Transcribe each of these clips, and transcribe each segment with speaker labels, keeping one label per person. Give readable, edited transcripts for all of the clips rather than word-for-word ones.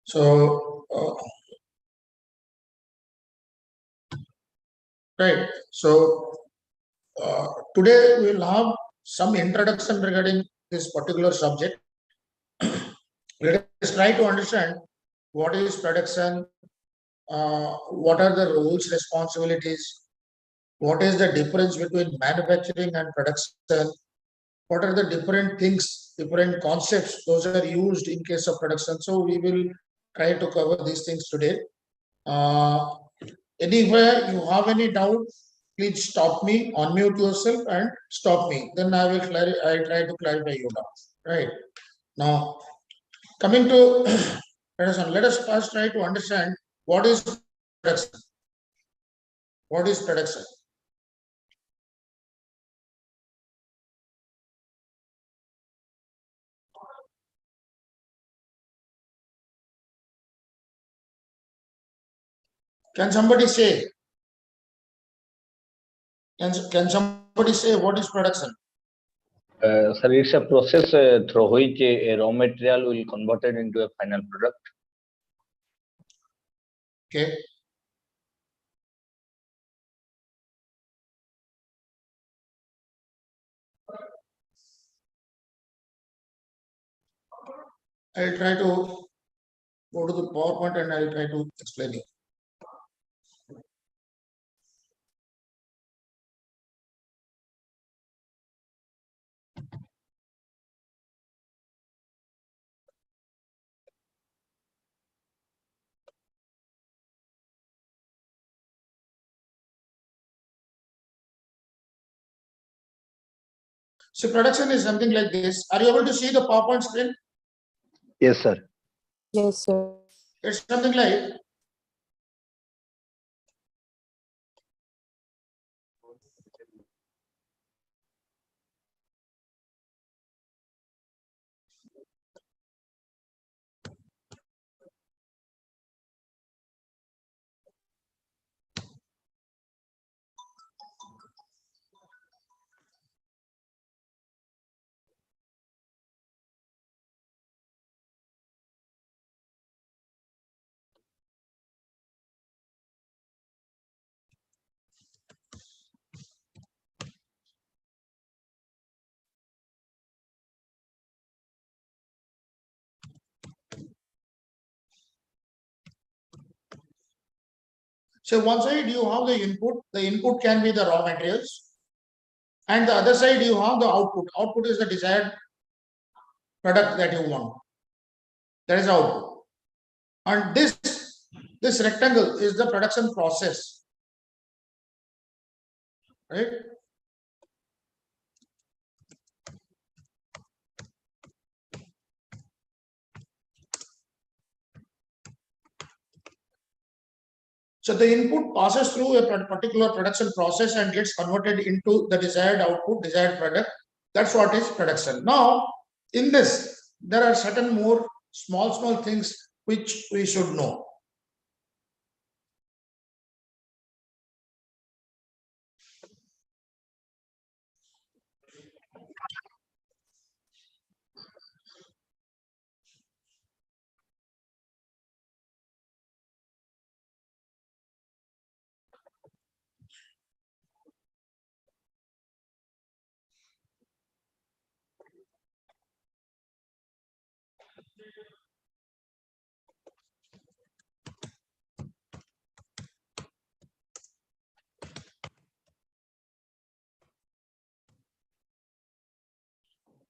Speaker 1: So, right. So, today we will have some introduction regarding this particular subject. Let us try to understand what is production, what are the roles, responsibilities, what is the difference between manufacturing and production, what are the different things, different concepts, those are used in case of production. So we will try to cover these things today. Anywhere you have any doubt, please stop me, unmute yourself and stop me. Then I will try to clarify you now. Right. Now, coming to production, let us first try to understand what is production. What is production? Can somebody say? Can somebody say what is production?
Speaker 2: Sir, it's a process through which a raw material will converted into a final product.
Speaker 1: Okay. I'll try to go to the PowerPoint and I'll try to explain it. So production is something like this. Are you able to see the PowerPoint screen?
Speaker 2: Yes, sir.
Speaker 3: Yes, sir.
Speaker 1: It's something like so one side you have the input can be the raw materials, and the other side you have the output. Output is the desired product that you want. That is output. And this rectangle is the production process. Right? So the input passes through a particular production process and gets converted into the desired output, desired product. That's what is production. Now, in this, there are certain more small things which we should know.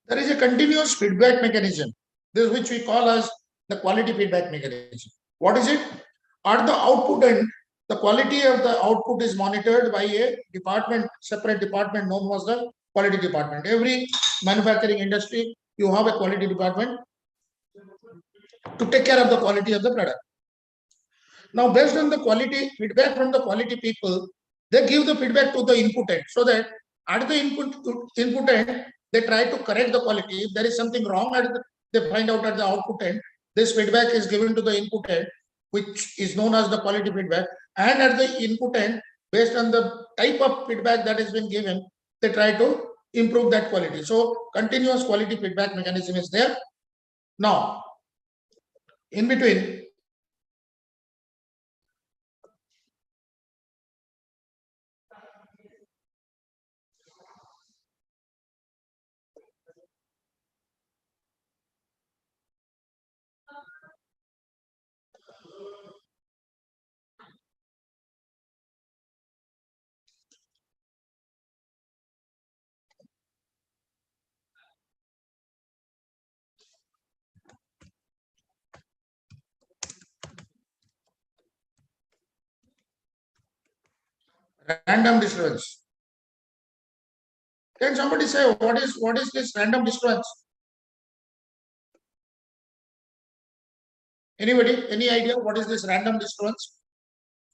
Speaker 1: There is a continuous feedback mechanism, this which we call as the quality feedback mechanism. What is it? At the output end, the quality of the output is monitored by a department, separate department known as the quality department. Every manufacturing industry, you have a quality department to take care of the quality of the product. Now, based on the quality feedback from the quality people, they give the feedback to the input end, so that at the input end, they try to correct the quality. If there is something wrong, they find out at the output end. This feedback is given to the input end, which is known as the quality feedback. And at the input end, based on the type of feedback that has been given, they try to improve that quality. So continuous quality feedback mechanism is there. Now, in between, Random disturbance. Can somebody say what is this random disturbance? Anybody? Any idea what is this random disturbance?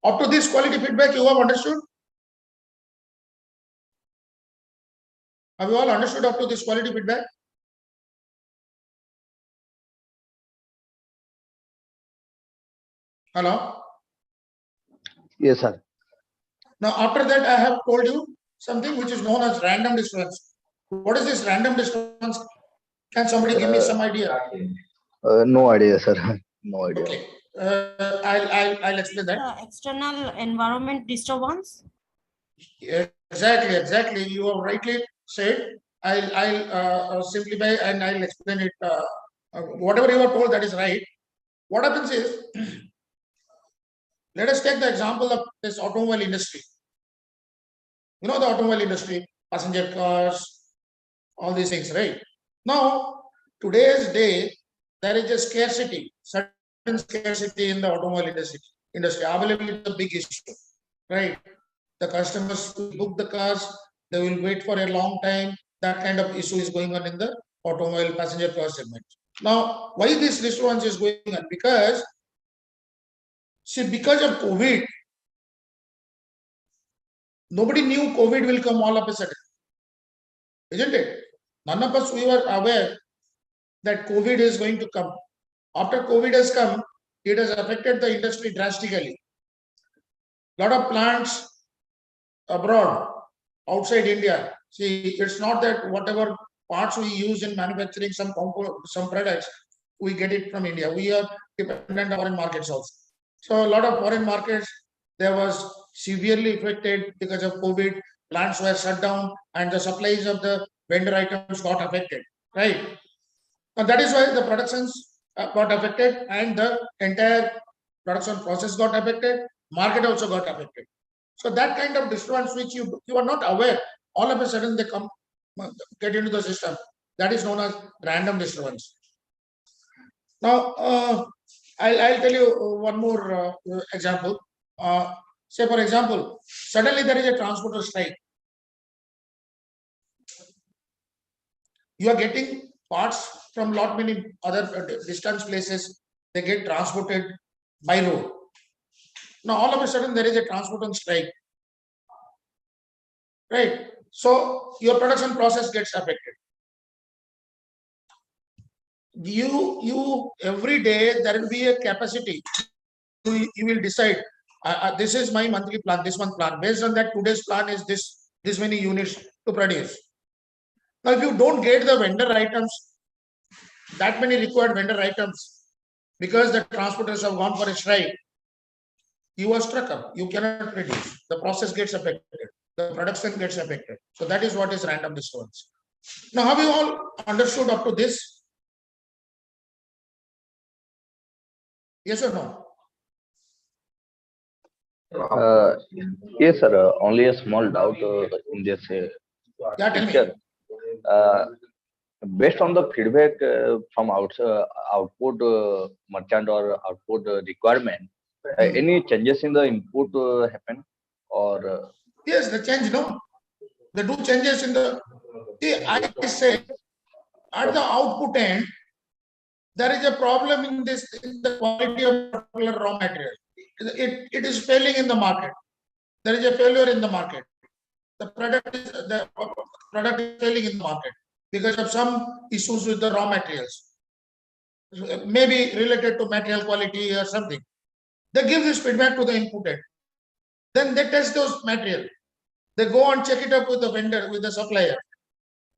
Speaker 1: Up to this quality feedback, you have understood? Have you all understood up to this quality feedback? Hello?
Speaker 2: Yes, sir.
Speaker 1: Now, after that, I have told you something which is known as random disturbance. What is this random disturbance? Can somebody give me some idea?
Speaker 2: No idea, sir. No idea.
Speaker 1: Okay. I'll explain that.
Speaker 3: External environment disturbance.
Speaker 1: Exactly. You have rightly said. I'll simplify and I'll explain it. Whatever you have told, that is right. What happens is, let us take the example of this automobile industry. You know the automobile industry, passenger cars, all these things, right? Now, today's day, there is a scarcity, certain scarcity in the automobile industry. Availability is a big issue, right? The customers will book the cars, they will wait for a long time. That kind of issue is going on in the automobile passenger car segment. Now, why this disturbance is going on? Because, see, because of COVID, nobody knew COVID will come all of a sudden, isn't it? None of us we were aware that COVID is going to come. After COVID has come, it has affected the industry drastically. Lot of plants abroad, outside India. See, it's not that whatever parts we use in manufacturing some products, we get it from India. We are dependent on foreign markets also. So a lot of foreign markets, there was severely affected because of COVID. Plants were shut down and the supplies of the vendor items got affected, right? And that is why the productions got affected and the entire production process got affected. Market also got affected. So that kind of disturbance which you are not aware, all of a sudden they come get into the system. That is known as random disturbance. Now, I'll tell you one more example. Say, for example, suddenly there is a transporter strike. You are getting parts from lot many other distance places. They get transported by road. Now, all of a sudden, there is a transporter strike. Right? So, your production process gets affected. You every day there will be a capacity. You will decide this is my monthly plan, this month plan. Based on that, today's plan is this many units to produce. Now, if you don't get the vendor items, that many required vendor items, because the transporters have gone for a strike, you are struck up. You cannot produce. The process gets affected. The production gets affected. So that is what is random disturbance. Now, have you all understood up to this? Yes or no?
Speaker 2: Yes, sir. Only a small doubt in this
Speaker 1: Yeah, tell me.
Speaker 2: picture. Based on the feedback from output merchant or output requirement, any changes in the input happen or?
Speaker 1: Yes, the change, no. They do changes in the. See, I say at the output end, there is a problem in the quality of particular raw material. It is failing in the market. There is a failure in the market. The product is failing in the market because of some issues with the raw materials, maybe related to material quality or something. They give this feedback to the input end. Then they test those material. They go and check it up with the vendor, with the supplier.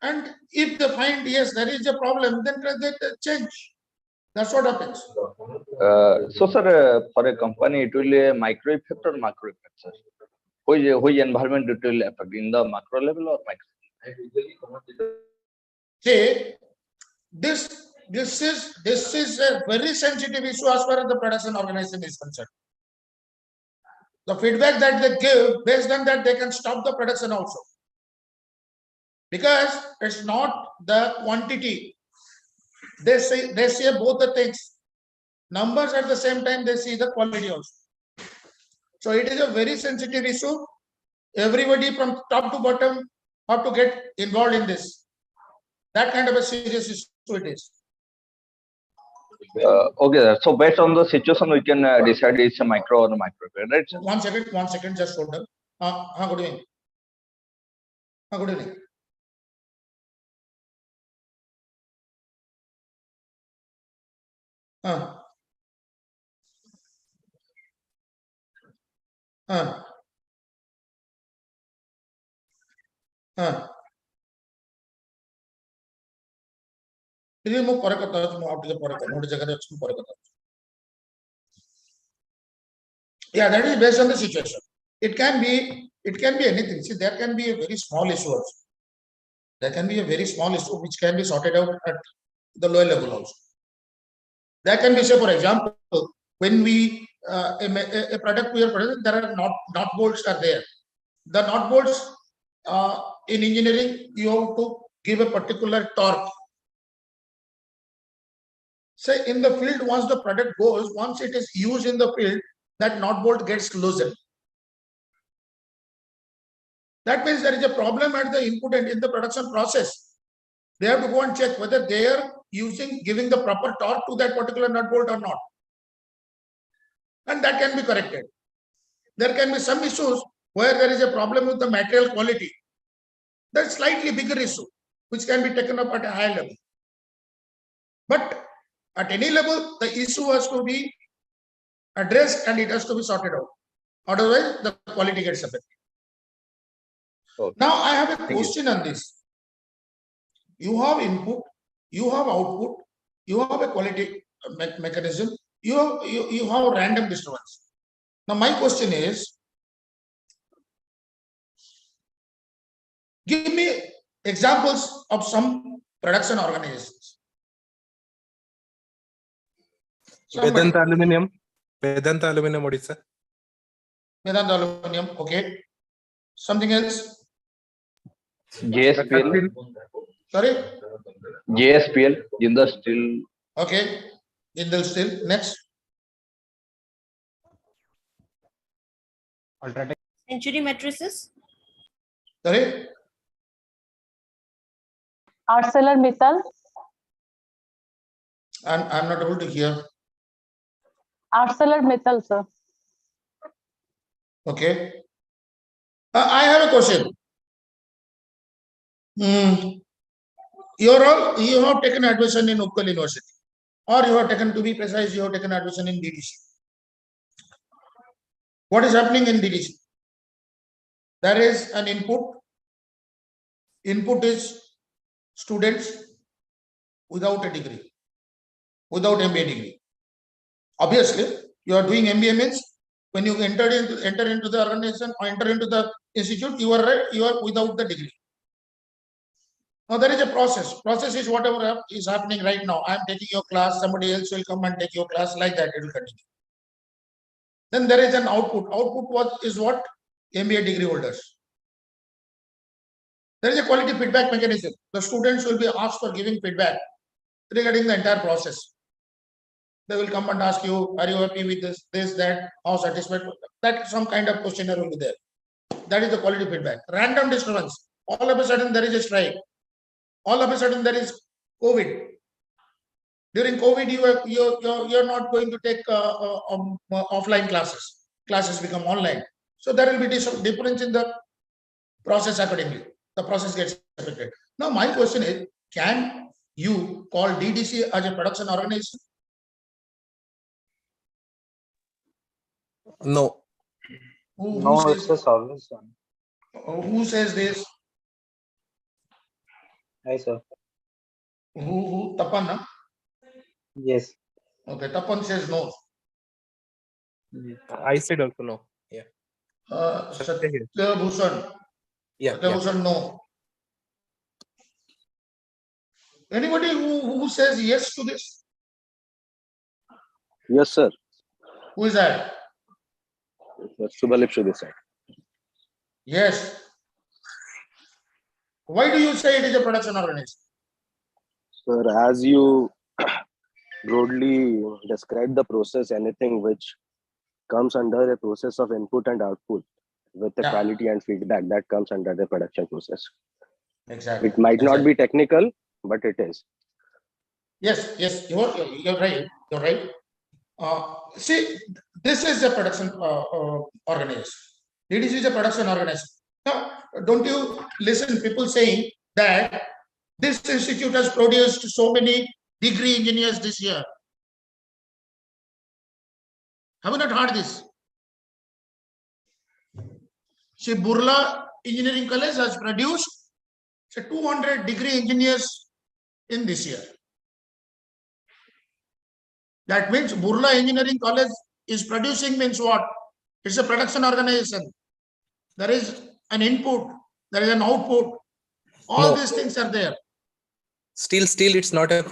Speaker 1: And if they find, yes, there is a problem, then they change. That's what happens.
Speaker 2: So, sir, for a company, it will be a micro effect or macro effect, sir? Which environment it will affect, in the macro level or micro?
Speaker 1: See, this is a very sensitive issue as far as the production organization is concerned. The feedback that they give, based on that, they can stop the production also. Because it's not the quantity. They say both the things. Numbers at the same time, they see the quality also. So it is a very sensitive issue. everybody from top to bottom have to get involved in this. That kind of a serious issue it is.
Speaker 2: Okay, sir. So based on the situation, we can decide it's a micro or a micro, right, sir?
Speaker 1: 1 second, just hold on. Good evening. Good evening. Yeah, that is based on the situation. It can be anything. See, there can be a very small issue also. There can be a very small issue which can be sorted out at the lower level also. There can be, say, for example, when we a product we are producing, there are knot bolts are there. The knot bolts in engineering, you have to give a particular torque. Say in the field, once the product goes, once it is used in the field, that knot bolt gets loosened. That means there is a problem at the input and in the production process. They have to go and check whether they are giving the proper torque to that particular nut bolt or not. And that can be corrected. There can be some issues where there is a problem with the material quality. That's slightly bigger issue, which can be taken up at a higher level. But at any level, the issue has to be addressed and it has to be sorted out. Otherwise, the quality gets affected. Okay. Now, I have a question on this. You have input, you have output, you have a quality mechanism, you have random disturbance. Now, my question is, give me examples of some production organizations.
Speaker 4: Vedanta Aluminium, Odisha.
Speaker 1: Vedanta Aluminium, okay. Something else?
Speaker 2: JSPL.
Speaker 1: Sorry?
Speaker 2: JSPL, Jindal Steel.
Speaker 1: Okay, Jindal Steel. Next.
Speaker 3: Century Matrices.
Speaker 1: Sorry?
Speaker 5: ArcelorMittal.
Speaker 1: I'm not able to hear.
Speaker 5: ArcelorMittal, sir.
Speaker 1: Okay. I have a question. You have taken admission in Utkal University, or you have taken, to be precise, you have taken admission in DDC. What is happening in DDC? There is an input. Input is students without a degree, without MBA degree. Obviously, you are doing MBA means when you enter into the organization or enter into the institute, you are without the degree. Now there is a process. Process is whatever is happening right now. I am taking your class, somebody else will come and take your class, like that it will continue. Then there is an output. Output is what? MBA degree holders. There is a quality feedback mechanism. The students will be asked for giving feedback regarding the entire process. They will come and ask you, are you happy with this, that, how satisfied? That some kind of questionnaire will be there. That is the quality feedback. Random disturbance. All of a sudden there is a strike. All of a sudden there is COVID. During COVID, you're not going to take offline classes. Classes become online. So there will be some difference in the process accordingly. The process gets affected. Now my question is, can you call DDC as a production organization?
Speaker 4: No.
Speaker 1: Who says,
Speaker 6: it's a service one.
Speaker 1: who says this?
Speaker 6: Hi, sir.
Speaker 1: Who Tapan? Huh?
Speaker 6: Yes.
Speaker 1: Okay, Tapan says no.
Speaker 4: I said also no. Yeah.
Speaker 1: Satya Bhushan.
Speaker 4: Yeah.
Speaker 1: Satya Bhushan, no. Anybody who says yes to this?
Speaker 7: Yes, sir.
Speaker 1: Who is that?
Speaker 7: Subhalip Shudesai.
Speaker 1: Yes. Why do you say it is a production organization?
Speaker 7: Sir, as you broadly described the process, anything which comes under a process of input and output with the
Speaker 1: Yeah.
Speaker 7: quality and feedback that comes under the production process.
Speaker 1: Exactly.
Speaker 7: It might not be technical, but it is.
Speaker 1: Yes, yes, you're right. You're right. See, this is a production organization. DDC is a production organization. Now, don't you listen people saying that this institute has produced so many degree engineers this year? Have you not heard this? See, Burla Engineering College has produced 200 degree engineers in this year. That means Burla Engineering College is producing means what? It's a production organization. There is an input, there is an output. All
Speaker 4: No.
Speaker 1: these things are there.
Speaker 4: Still, it's not a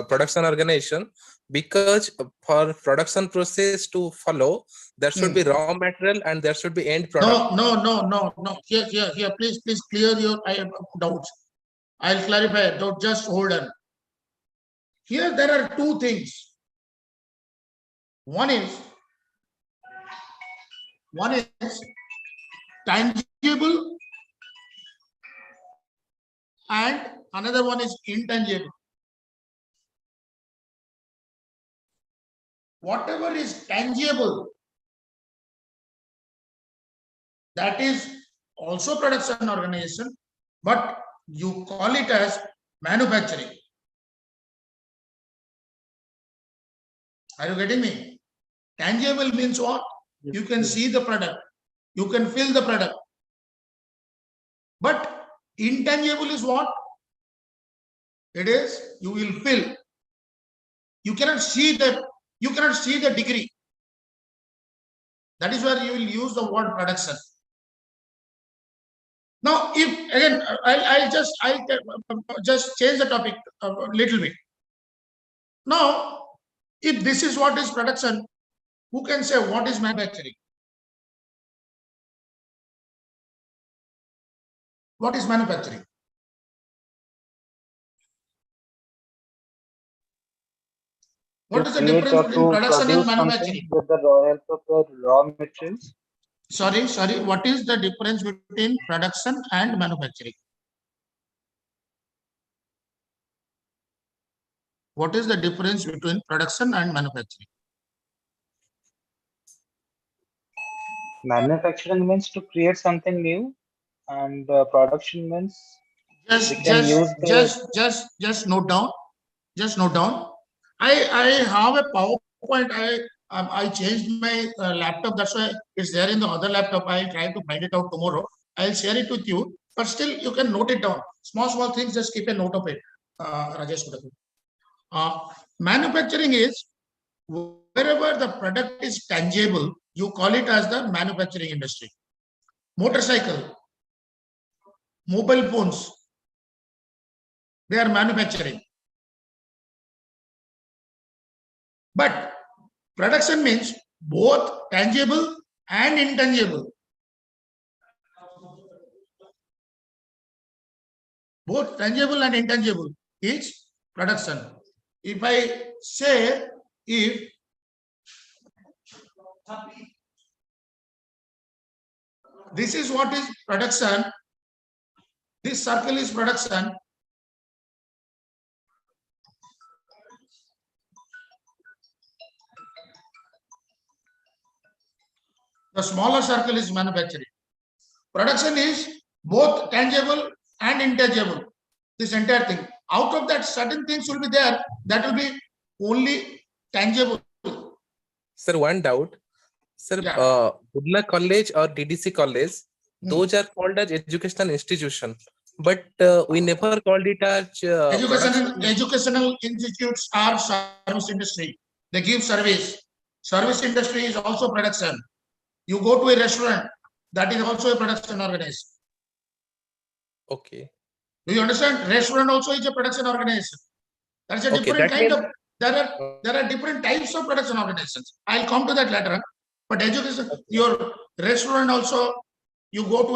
Speaker 4: production organization, because for production process to follow, there should be raw material and there should be end product.
Speaker 1: No. Here, please clear your doubts. I'll clarify. Don't just hold on. Here there are two things. One is tangible and another one is intangible. Whatever is tangible, that is also production organization, but you call it as manufacturing. Are you getting me? Tangible means what? You can see the product, you can feel the product. But intangible is what? It is you will feel. You cannot see the degree. That is where you will use the word production. Now, if again, I'll just change the topic a little bit. Now, if this is what is production, who can say what is manufacturing? What is manufacturing? What is the
Speaker 6: Create
Speaker 1: difference
Speaker 6: or
Speaker 1: between
Speaker 6: to
Speaker 1: production and
Speaker 6: produce
Speaker 1: manufacturing?
Speaker 6: something with the raw help of the raw materials.
Speaker 1: Sorry. What is the difference between production and manufacturing? What is the difference between production and manufacturing?
Speaker 6: Manufacturing means to create something new, and production means we can use the
Speaker 1: Just note down. Just note down. I have a PowerPoint. I changed my laptop. That's why it's there in the other laptop. I'll try to find it out tomorrow. I'll share it with you. But still, you can note it down. Small things. Just keep a note of it. Rajesh Kudapur. Manufacturing is wherever the product is tangible, you call it as the manufacturing industry. Motorcycle, mobile phones, they are manufacturing. But production means both tangible and intangible. Both tangible and intangible is production. If I say, if this is what is production, this circle is production, the smaller circle is manufacturing. Production is both tangible and intangible. This entire thing. Out of that, certain things will be there that will be only tangible.
Speaker 4: Sir, one doubt. Sir,
Speaker 1: Yeah.
Speaker 4: Burla College or DDC College, those are called as educational institution, but we never called it as
Speaker 1: Educational institutes are service industry. They give service. Service industry is also production. You go to a restaurant, that is also a production organization.
Speaker 4: Okay.
Speaker 1: Do you understand? Restaurant also is a production organization. That's a
Speaker 4: Okay,
Speaker 1: different
Speaker 4: that
Speaker 1: kind
Speaker 4: means-
Speaker 1: of. There are different types of production organizations. I'll come to that later on. But education, your restaurant also, you go to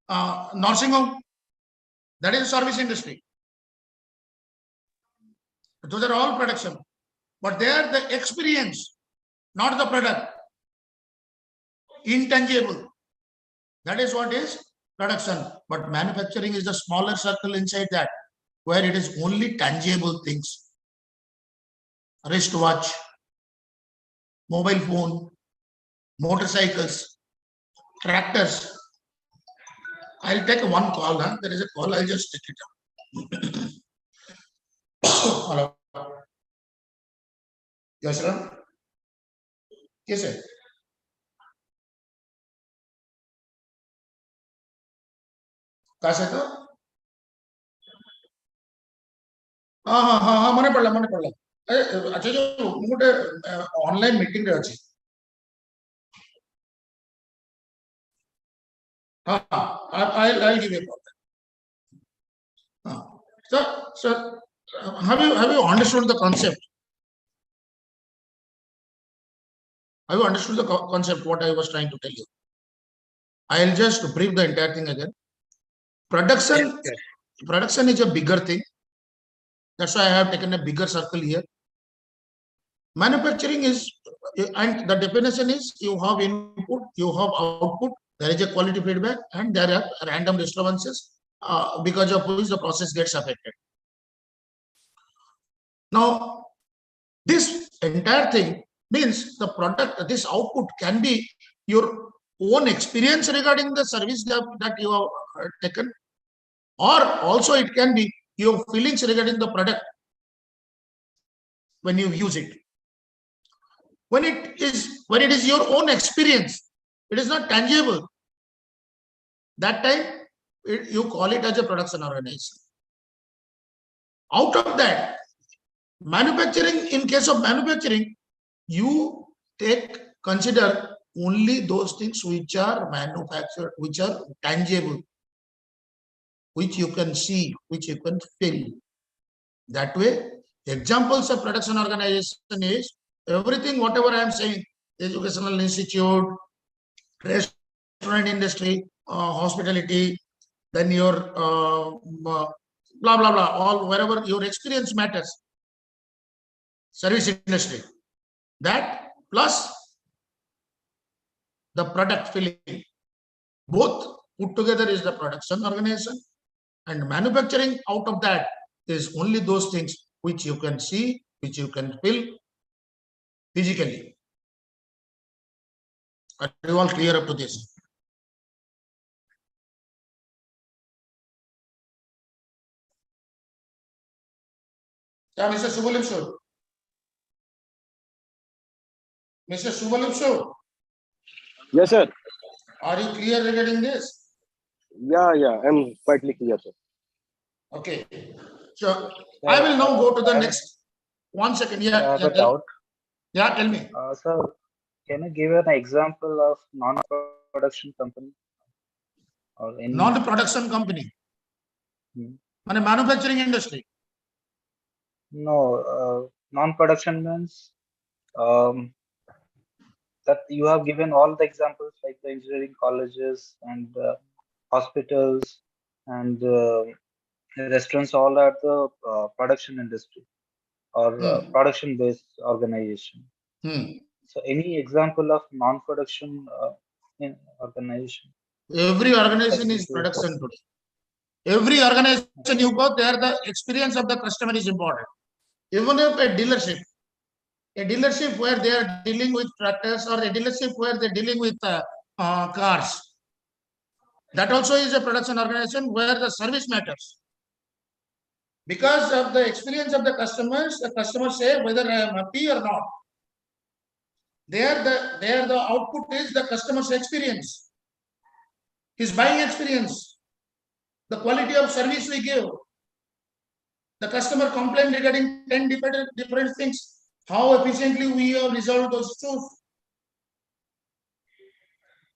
Speaker 1: a nursing home, that is a service industry. Those are all production. But they are the experience, not the product. Intangible. That is what is production. But manufacturing is the smaller circle inside that, where it is only tangible things. Wristwatch, mobile phone, motorcycles, tractors. I'll take one call. Huh? There is a call. I'll just take it up. Hello. Yes, sir. Yes, sir. कैसे तो हाँ मने पड़ला अच्छा जो गोटे online meeting रे अछि I'll give you a call. So have you understood the concept? Have you understood the concept what I was trying to tell you? I'll just brief the entire thing again. Production is a bigger thing. That's why I have taken a bigger circle here. Manufacturing is, and the definition is, you have input, you have output, there is a quality feedback, and there are random disturbances because of which the process gets affected. Now, this entire thing means the product, this output can be your own experience regarding the service that you have taken, or also it can be your feelings regarding the product when you use it. When it is your own experience, it is not tangible. That time you call it as a production organization. Out of that, manufacturing, in case of manufacturing, you consider only those things which are manufactured, which are tangible, which you can see, which you can feel. That way, examples of production organization is everything, whatever I am saying, educational institute, restaurant industry, hospitality, then your blah, blah, blah, all wherever your experience matters, service industry, that plus the product feeling, both put together is the production organization, and manufacturing out of that is only those things which you can see, which you can feel physically. Are you all clear up to this? Yeah, Mr. Subalipsu. Mr. Subalipsu,
Speaker 7: Yes, sir.
Speaker 1: are you clear regarding this?
Speaker 7: Yeah, I'm quite clear, sir.
Speaker 1: Okay. So I will now go to the next. 1 second.
Speaker 6: I have a doubt.
Speaker 1: Yeah, tell me.
Speaker 6: Sir, can you give an example of non-production company or any
Speaker 1: Non-production company. Manufacturing industry.
Speaker 6: No, non-production means that you have given all the examples like the engineering colleges and hospitals and restaurants, all are the production industry or production-based organization. So, any example of non-production organization?
Speaker 1: Every organization is production today. Every organization you go there, the experience of the customer is important. Even if a dealership where they are dealing with tractors, or a dealership where they're dealing with cars, that also is a production organization where the service matters. Because of the experience of the customers say whether I am happy or not. There the output is the customer's experience, his buying experience, the quality of service we give, the customer complaint regarding 10 different things, how efficiently we have resolved those issues.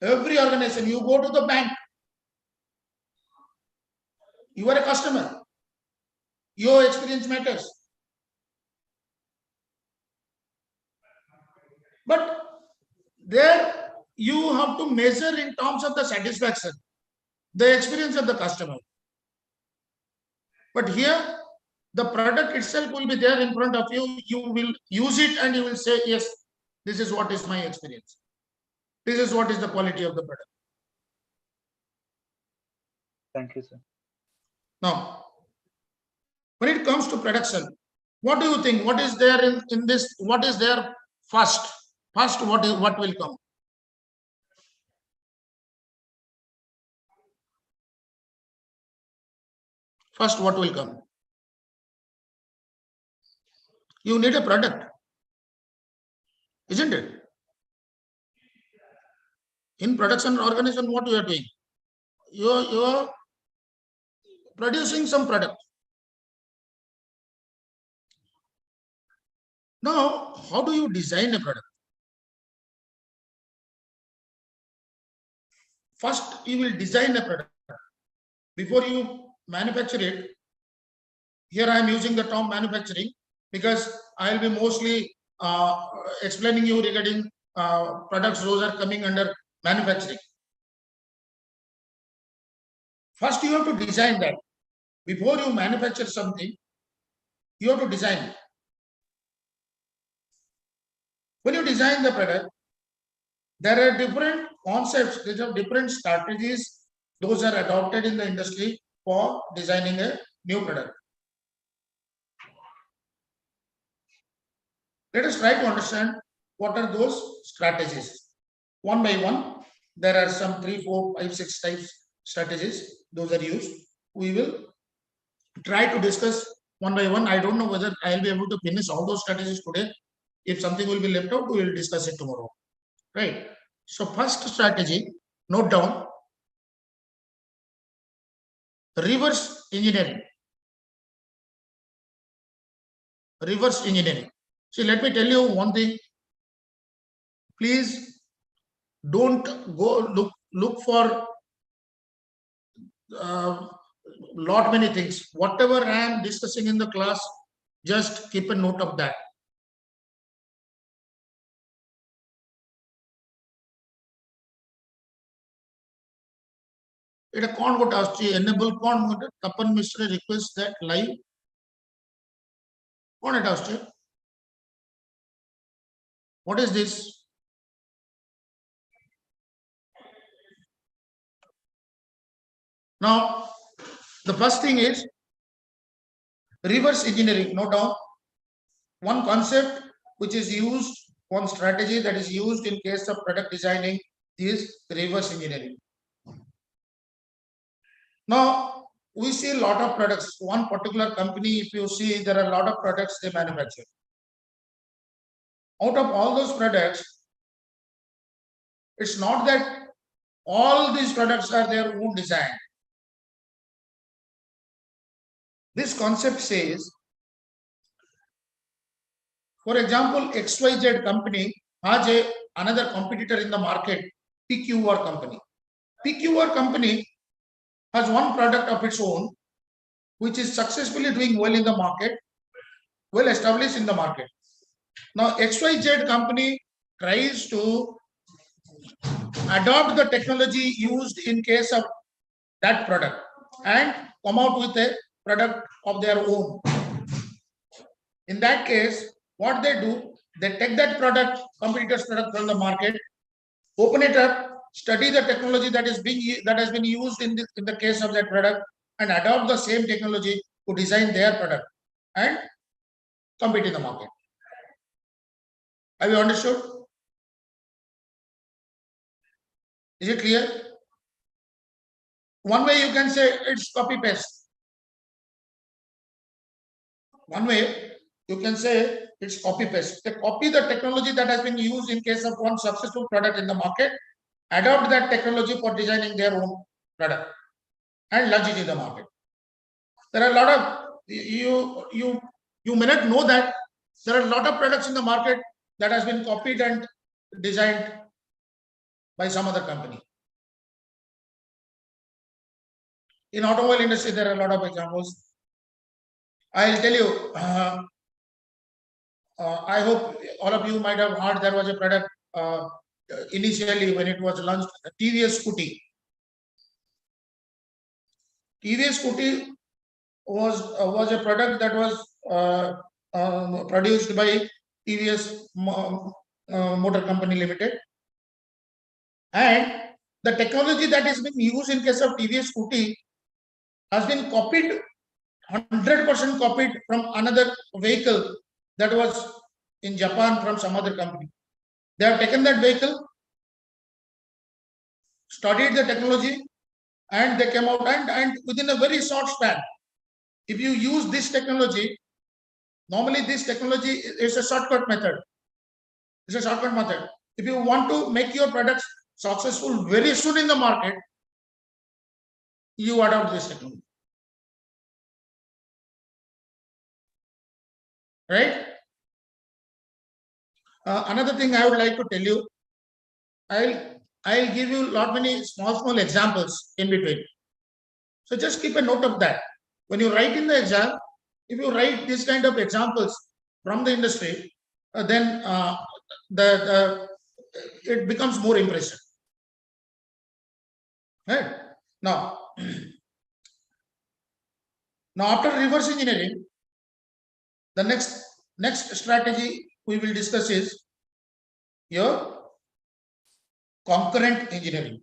Speaker 1: Every organization, you go to the bank, you are a customer, your experience matters. But there you have to measure in terms of the satisfaction, the experience of the customer. But here, the product itself will be there in front of you. You will use it and you will say, yes, this is what is my experience. This is what is the quality of the product.
Speaker 6: Thank you, sir.
Speaker 1: Now, when it comes to production, what do you think? What is there in this? What is there first? First, what will come? First, what will come? You need a product, isn't it? In production organization, what you are doing? You are producing some product. Now, how do you design a product? First, you will design a product. Before you manufacture it, here I am using the term manufacturing because I will be mostly explaining you regarding products those are coming under manufacturing. First, you have to design that. Before you manufacture something, you have to design it. When you design the product, there are different concepts, there are different strategies, those are adopted in the industry for designing a new product. Let us try to understand what are those strategies. One by one, there are some 3, 4, 5, 6 types strategies, those are used. We will try to discuss one by one. I don't know whether I will be able to finish all those strategies today. If something will be left out, we will discuss it tomorrow. Right. So first strategy, note down, reverse engineering. Reverse engineering. See, let me tell you one thing. Please don't go look for lot many things. Whatever I am discussing in the class, just keep a note of that. It कौन got asked enable कौन got Tapan Mishra request that live कौन it asked? What is this? Now, the first thing is reverse engineering. Note down one concept which is used, one strategy that is used in case of product designing is reverse engineering. Now, we see a lot of products. One particular company, if you see, there are a lot of products they manufacture. Out of all those products, it's not that all these products are their own design. This concept says, for example, XYZ company has another competitor in the market, PQR company. PQR company has one product of its own, which is successfully doing well in the market, well established in the market. Now, XYZ company tries to adopt the technology used in case of that product and come out with a product of their own. In that case, what they do, they take that product, competitor's product from the market, open it up, study the technology that has been used in the case of that product, and adopt the same technology to design their product and compete in the market. Have you understood? Is it clear? One way you can say it's copy paste. One way you can say it's copy paste. They copy the technology that has been used in case of one successful product in the market, adopt that technology for designing their own product and launch it in the market. There are a lot of you may not know that there are a lot of products in the market that has been copied and designed by some other company. In automobile industry, there are a lot of examples. I'll tell you, I hope all of you might have heard there was a product initially when it was launched, TVS Scooty. TVS Scooty was a product that was produced by TVS Motor Company Limited, and the technology that is being used in case of TVS Scooty has been copied, 100% copied from another vehicle that was in Japan from some other company. They have taken that vehicle, studied the technology, and they came out and within a very short span. If you use this technology, normally this technology is a shortcut method. It's a shortcut method. If you want to make your products successful very soon in the market, you adopt this technology. Right? Another thing I would like to tell you, I'll give you many small examples in between. So just keep a note of that. When you write in the exam, if you write this kind of examples from the industry, then it becomes more impressive. Right? Now after reverse engineering, the next strategy we will discuss is your concurrent engineering.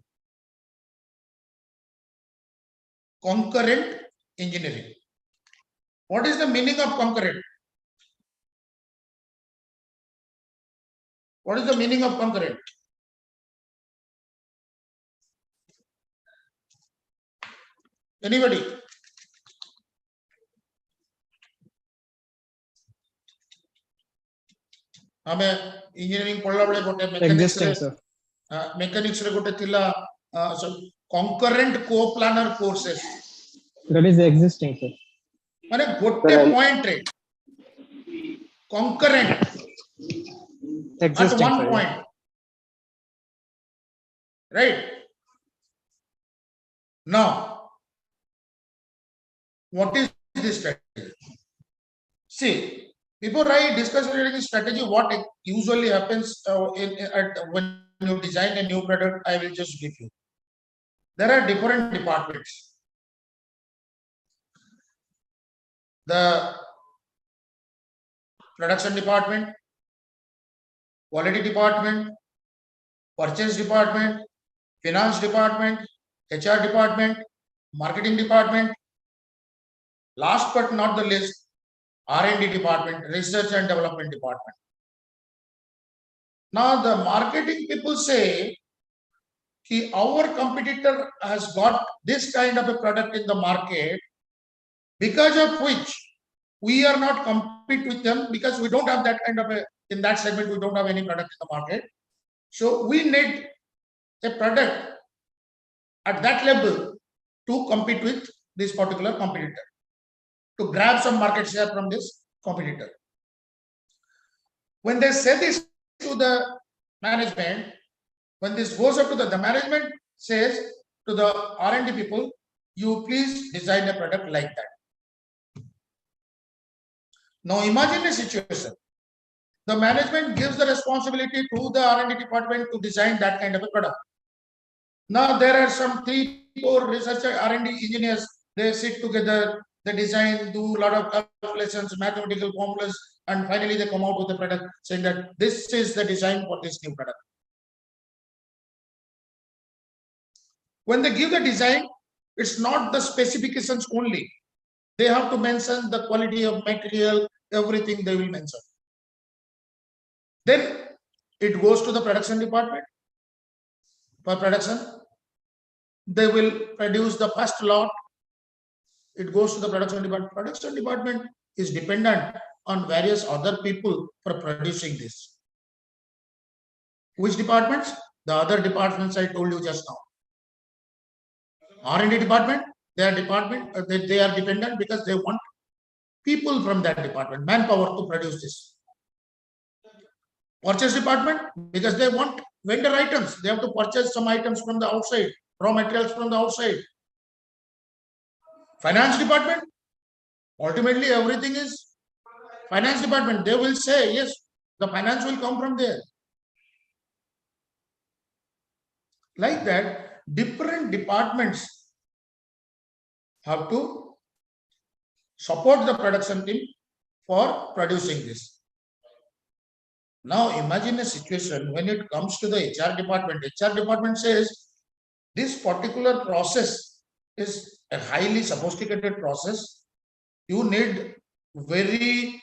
Speaker 1: Concurrent engineering. What is the meaning of concurrent? What is the meaning of concurrent? Anybody? आमे engineering पढ़ला बेले गोटे mechanics रे गोटे थिला concurrent co-planner courses.
Speaker 8: That is existing, sir.
Speaker 1: माने गोटे point रे concurrent
Speaker 8: Existing,
Speaker 1: at one
Speaker 8: sir.
Speaker 1: point. Right? Now, what is this strategy? See, before I discuss regarding this strategy, what usually happens when you design a new product, I will just give you. There are different departments. The production department, quality department, purchase department, finance department, HR department, marketing department, last but not the least, R&D department, research and development department. Now the marketing people say that our competitor has got this kind of a product in the market, because of which we are not compete with them, because we don't have that kind of a, in that segment we don't have any product in the market. So we need a product at that level to compete with this particular competitor, to grab some market share from this competitor. When they say this to the management, when this goes up to the management says to the R&D people, you please design a product like that. Now imagine a situation. The management gives the responsibility to the R&D department to design that kind of a product. Now there are some 3-4 researcher R&D engineers, they sit together, they design, do a lot of calculations, mathematical formulas, and finally they come out with a product saying that this is the design for this new product. When they give the design, it's not the specifications only. They have to mention the quality of material, everything they will mention. Then it goes to the production department. For production, they will produce the first lot. It goes to the production department. Production department is dependent on various other people for producing this. Which departments? The other departments I told you just now. R&D department, they are dependent because they want people from that department, manpower to produce this. Purchase department, because they want vendor items. They have to purchase some items from the outside, raw materials from the outside. Finance department, ultimately everything is finance department. They will say, yes, the finance will come from there. Like that, different departments have to support the production team for producing this. Now imagine a situation when it comes to the HR department. HR department says this particular process is a highly sophisticated process. You need very,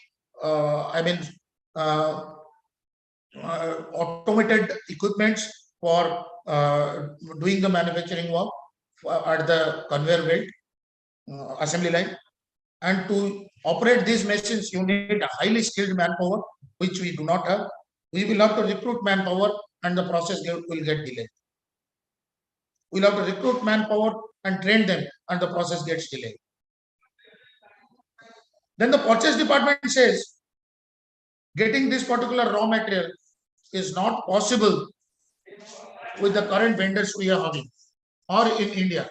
Speaker 1: automated equipments for doing the manufacturing work at the conveyor belt, assembly line. And to operate these machines, you need a highly skilled manpower, which we do not have. We will have to recruit manpower and the process will get delayed. We'll have to recruit manpower and train them and the process gets delayed. Then the purchase department says, getting this particular raw material is not possible with the current vendors we are having or in India.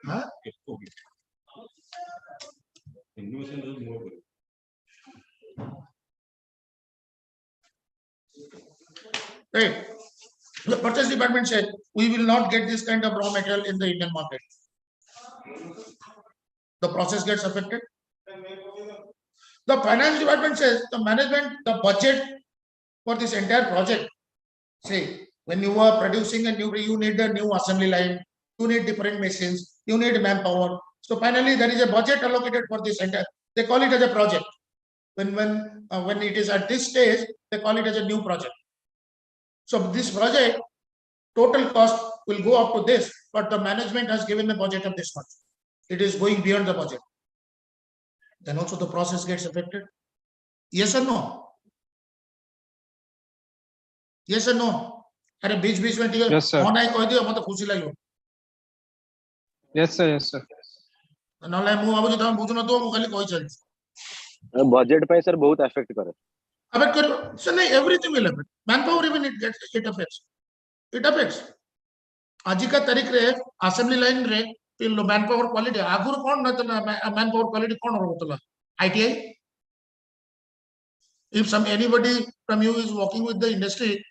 Speaker 1: Huh? Right. The purchase department said, we will not get this kind of raw material in the Indian market. The process gets affected. The finance department says, the management, the budget for this entire project. Say, when you are producing a new, you need a new assembly line, you need different machines, you need manpower. So finally, there is a budget allocated for this entire. They call it as a project. When it is at this stage, they call it as a new project. So this project, total cost will go up to this, but the management has given a budget of this much. It is going beyond the budget. Then also the process gets affected. Yes or no? Yes or no? अरे बीच में ठीक है
Speaker 8: Yes, sir.
Speaker 1: हाँ नहीं कोई दिया मतलब खुशी लगी
Speaker 8: Yes, sir. Yes, sir.
Speaker 1: नॉले मु अब जो तुम बुझनो तो मु खाली कोई चल
Speaker 7: बजेट पे सर बहुत अफेक्ट करे
Speaker 1: affect कर so नहीं everything will affect manpower even it affects आज का तारीख रे assembly line रे manpower quality आगुर कौन न तो manpower quality कौन होगा ITI. If anybody from you is working with the industry,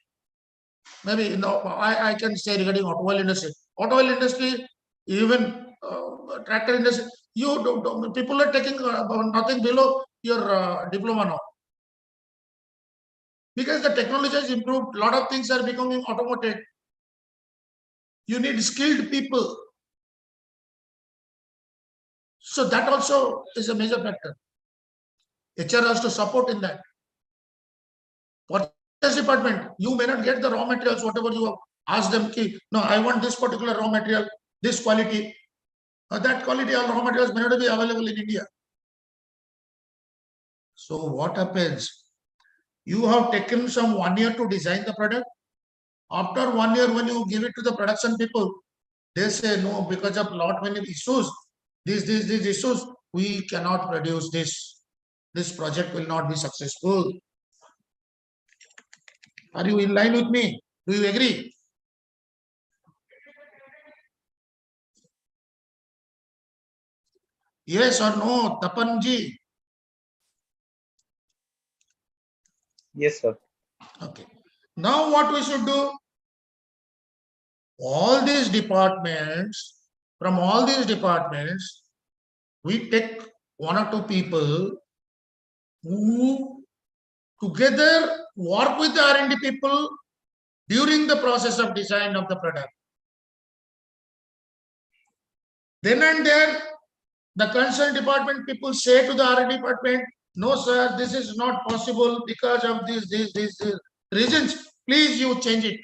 Speaker 1: maybe I can say regarding automobile industry, even tractor industry, people are taking nothing below your diploma now. Because the technology has improved, a lot of things are becoming automated. You need skilled people. So that also is a major factor. HR has to support in that. Purchase department, you may not get the raw materials, whatever you have asked them, no, I want this particular raw material, this quality. That quality of raw materials may not be available in India. So what happens? You have taken some 1 year to design the product. After 1 year, when you give it to the production people, they say, no, because of lot many issues, these issues, we cannot produce this. This project will not be successful. Are you in line with me? Do you agree? Yes or no, Tapanji?
Speaker 6: Yes, sir.
Speaker 1: Okay. Now what we should do? All these departments, from all these departments, we take 1 or 2 people who together work with the R&D people during the process of design of the product. Then and there, the concerned department people say to the R&D department, no, sir, this is not possible because of these reasons. Please, you change it.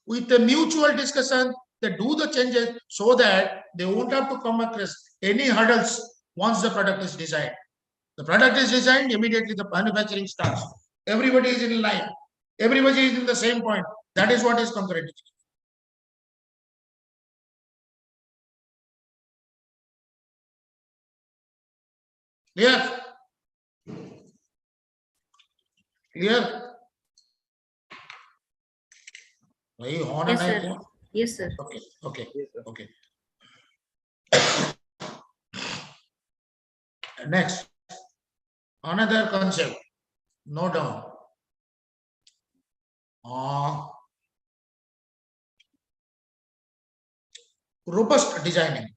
Speaker 1: With a mutual discussion, they do the changes so that they won't have to come across any hurdles once the product is designed. The product is designed, immediately the manufacturing starts. Everybody is in line. Everybody is in the same point. That is what is concurrent. Clear? Clear?
Speaker 3: Yes, sir. Yes, sir.
Speaker 1: Okay, okay,
Speaker 6: Yes, sir.
Speaker 1: okay. Next, another concept. Note down. Robust designing.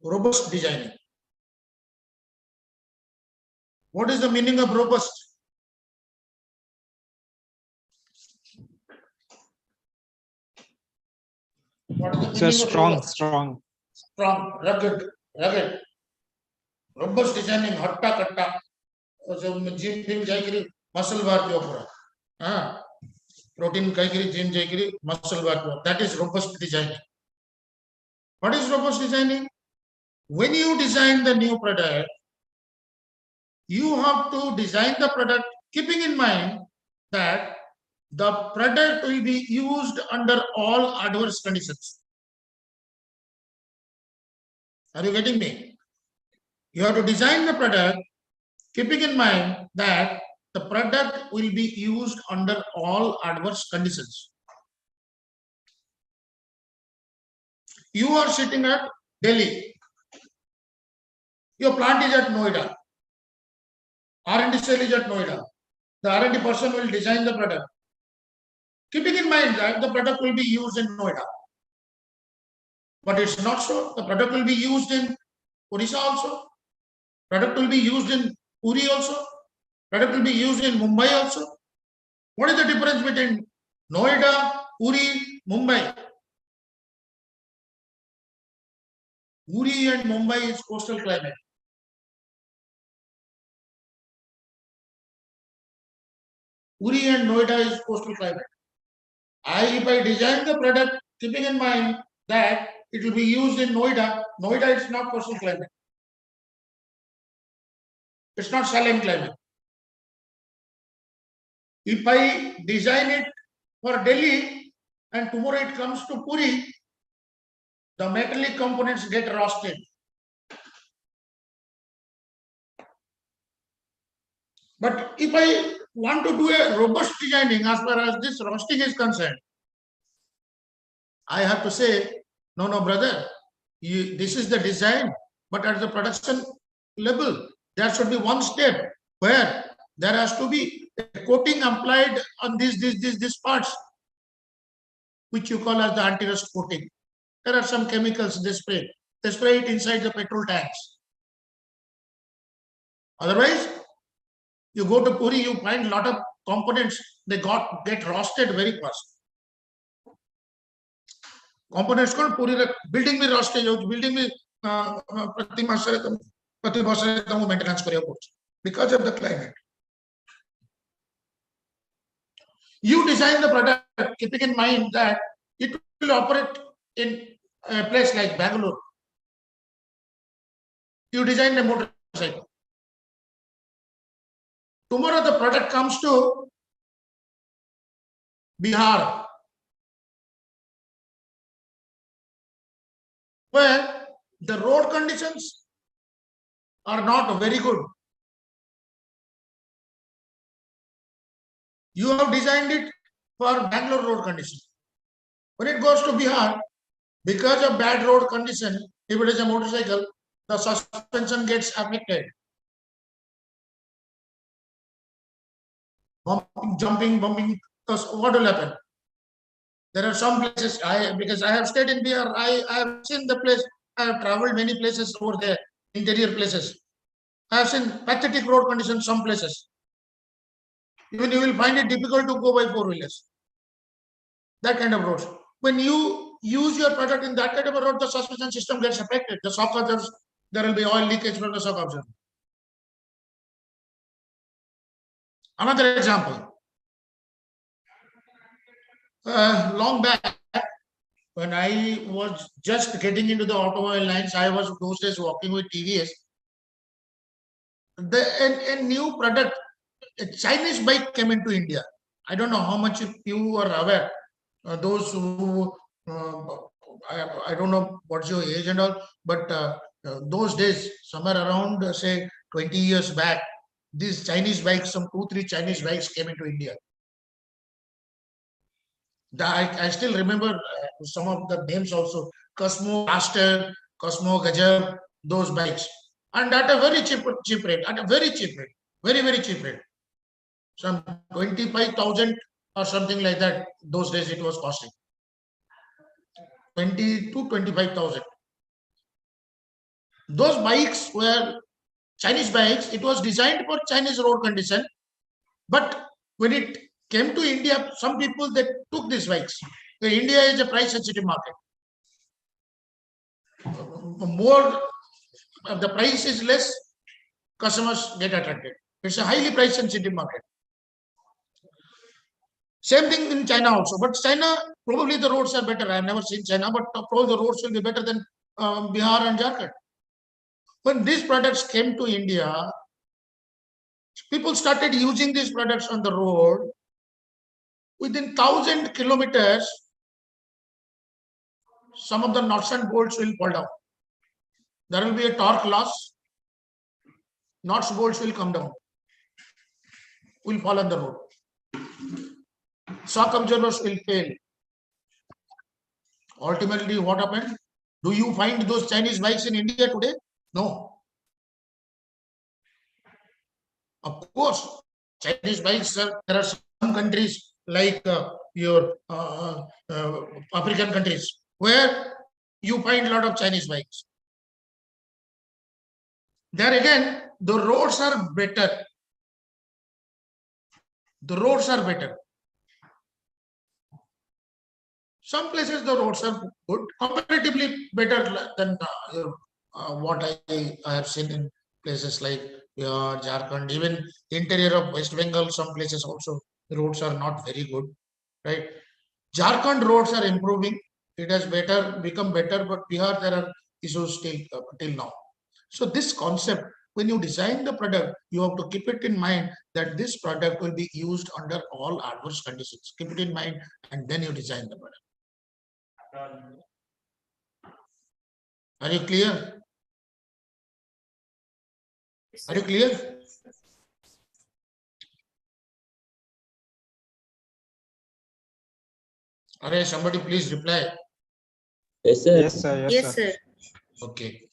Speaker 1: Robust designing. What is the meaning of robust? What is the
Speaker 8: Sir,
Speaker 1: meaning of
Speaker 8: strong,
Speaker 1: robust?
Speaker 8: strong.
Speaker 1: Strong, rugged. Robust designing, hatta katta. Gym फिम जाइकरी muscle bar के ऊपर, protein खाइकरी gym जाइकरी muscle bar के ऊपर. That is robust designing. What is robust designing? When you design the new product, you have to design the product keeping in mind that the product will be used under all adverse conditions. Are you getting me? You have to design the product keeping in mind that the product will be used under all adverse conditions. You are sitting at Delhi. Your plant is at Noida. R&D cell is at Noida. The R&D person will design the product, keeping in mind that the product will be used in Noida. But it's not so. The product will be used in Odisha also. Product will be used in Puri also. Product will be used in Mumbai also. What is the difference between Noida, Puri, Mumbai? Puri and Mumbai is coastal climate. Puri and Noida is coastal climate. If I design the product keeping in mind that it will be used in Noida, Noida is not coastal climate. It's not saline climate. If I design it for Delhi and tomorrow it comes to Puri, the metallic components get roasted. But if I want to do a robust designing as far as this roasting is concerned, I have to say, no, brother, this is the design, but at the production level, there should be one step where there has to be a coating applied on these parts, which you call as the anti-rust coating. There are some chemicals they spray. They spray it inside the petrol tanks. Otherwise, you go to Puri, you find a lot of components, they get roasted very fast. Components called Puri, building me roasted, building me maintenance because of the climate. You design the product keeping in mind that it will operate in a place like Bangalore. You design a motorcycle. Tomorrow the product comes to Bihar, where the road conditions are not very good. You have designed it for Bangalore road conditions. When it goes to Bihar, because of bad road condition, if it is a motorcycle, the suspension gets affected. Jumping, bumping, what will happen? There are some places, because I have stayed in Bihar, I have seen the place, I have traveled many places over there, interior places. I have seen pathetic road conditions some places. Even you will find it difficult to go by four-wheelers. That kind of roads. When you use your product in that kind of a road, the suspension system gets affected. The shock absorbers, there will be oil leakage from the shock absorber. Another example. Long back, when I was just getting into the automobile lines, I was those days working with TVS. A new product, a Chinese bike came into India. I don't know how much you are aware. Those who, I don't know what's your age and all, but those days, somewhere around, say, 20 years back, these Chinese bikes, some 2-3 Chinese bikes came into India. I still remember some of the names also. Cosmo Master, Cosmo Gajab, those bikes. And at a very cheap rate, at a very cheap rate, very cheap rate. Some 25,000 or something like that. Those days it was costing 20 to 25,000. Those bikes were Chinese bikes. It was designed for Chinese road condition. But when it came to India, some people they took these bikes. India is a price sensitive market. more, the price is less, customers get attracted. It's a highly price sensitive market. Same thing in China also, but China, probably the roads are better. I have never seen China, but probably the roads will be better than Bihar and Jharkhand. When these products came to India, people started using these products on the road. Within 1,000 kilometers, some of the nuts and bolts will fall down. There will be a torque loss. Nuts, bolts will come down, will fall on the road. Shock absorbers will fail. Ultimately, what happened? Do you find those Chinese bikes in India today? No. Of course, Chinese bikes, there are some countries like your African countries where you find a lot of Chinese bikes. There again, the roads are better. The roads are better. Some places the roads are good, comparatively better than what I have seen in places like Jharkhand, even interior of West Bengal. Some places also the roads are not very good, right? Jharkhand roads are improving. It has become better, but Bihar there are issues till now. So this concept, when you design the product, you have to keep it in mind that this product will be used under all adverse conditions. Keep it in mind, and then you design the product. Are you clear? Are you clear? Are somebody please reply?
Speaker 8: Yes, sir. Yes, sir.
Speaker 3: Yes, sir.
Speaker 1: Okay.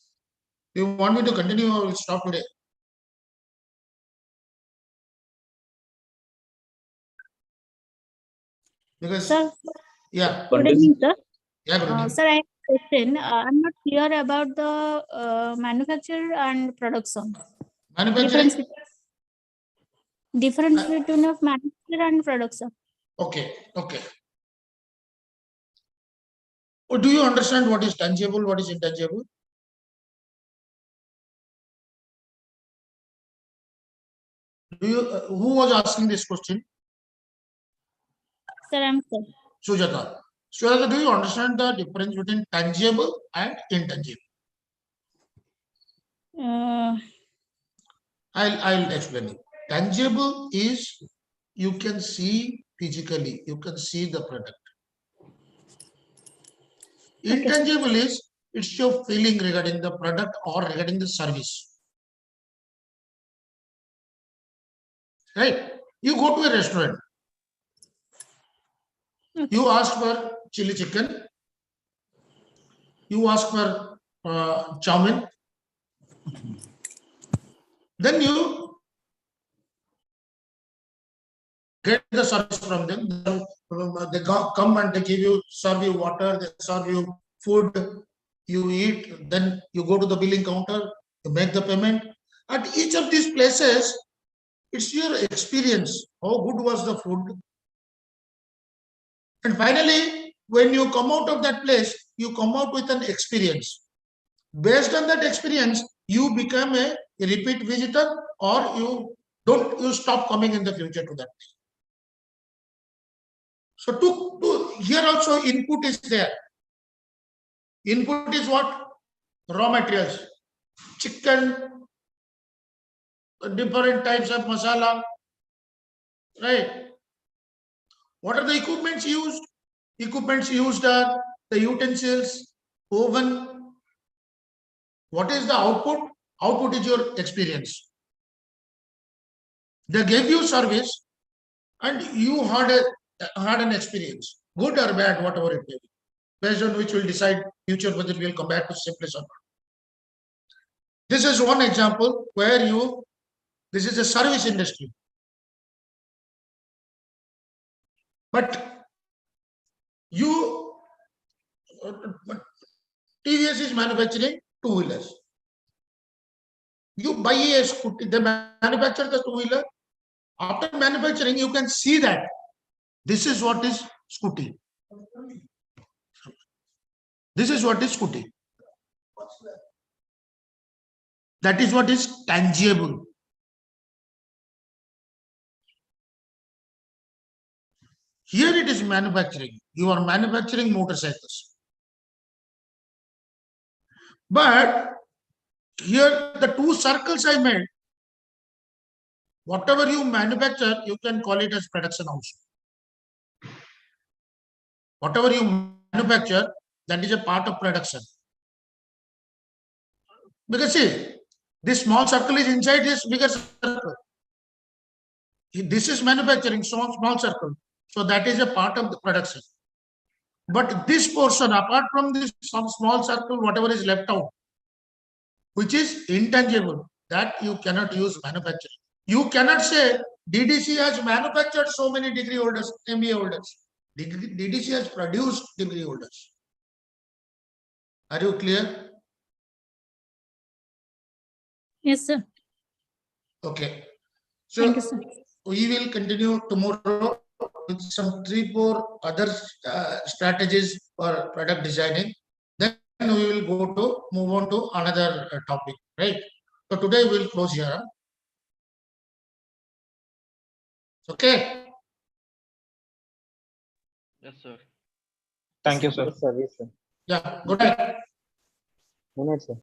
Speaker 1: You want me to continue or will stop today? Because
Speaker 5: Sir,
Speaker 1: yeah,
Speaker 5: good evening, sir.
Speaker 1: yeah, good evening.
Speaker 5: Sir, I have a question. I'm not clear about the manufacture and production.
Speaker 1: Manufacturing.
Speaker 5: Difference between of manufacture and production.
Speaker 1: Okay, okay. Oh, do you understand what is tangible, what is intangible? Do you? Who was asking this question?
Speaker 5: Sir, I'm sir.
Speaker 1: Sujata. Sujata, do you understand the difference between tangible and intangible? I'll explain it. Tangible is you can see physically, you can see the product.
Speaker 5: Okay.
Speaker 1: Intangible is it's your feeling regarding the product or regarding the service. Right? You go to a restaurant.
Speaker 5: Okay.
Speaker 1: You ask for chili chicken. You ask for chow mein. Then you get the service from them. They come and they serve you water, they serve you food, you eat, then you go to the billing counter, you make the payment. At each of these places, it's your experience. How good was the food? And finally, when you come out of that place, you come out with an experience. Based on that experience, you become a repeat visitor, or you stop coming in the future to that place. So here also input is there. Input is what? Raw materials. Chicken, different types of masala. Right? What are the equipments used? Equipments used are the utensils, oven. What is the output? Output is your experience. They gave you service and you had an experience, good or bad, whatever it may be, based on which will decide future whether we will come back to same place or not. This is one example where this is a service industry. But TVS is manufacturing two-wheelers. You buy a scooty, they manufacture the two-wheeler. After manufacturing, you can see that this is what is scooty. This is what is scooty. That is what is tangible. Here it is manufacturing. You are manufacturing motorcycles. But here the two circles I made, whatever you manufacture, you can call it as production also. Whatever you manufacture, that is a part of production. Because see, this small circle is inside this bigger circle. This is manufacturing, small circle. So that is a part of the production. But this portion, apart from this some small circle, whatever is left out, which is intangible, that you cannot use manufacturing. You cannot say DDC has manufactured so many degree holders, MBA holders. DDC has produced degree holders. Are you clear?
Speaker 5: Yes, sir.
Speaker 1: Okay.
Speaker 5: Thank
Speaker 1: So
Speaker 5: you, sir.
Speaker 1: we will continue tomorrow with some 3-4 other strategies for product designing. Then we will move on to another topic, right? So today we will close here. Okay.
Speaker 2: Yes, sir.
Speaker 6: Thank you, sir.
Speaker 7: Yes, sir. Yes, sir.
Speaker 1: Yeah. Good night.
Speaker 7: Good night, sir.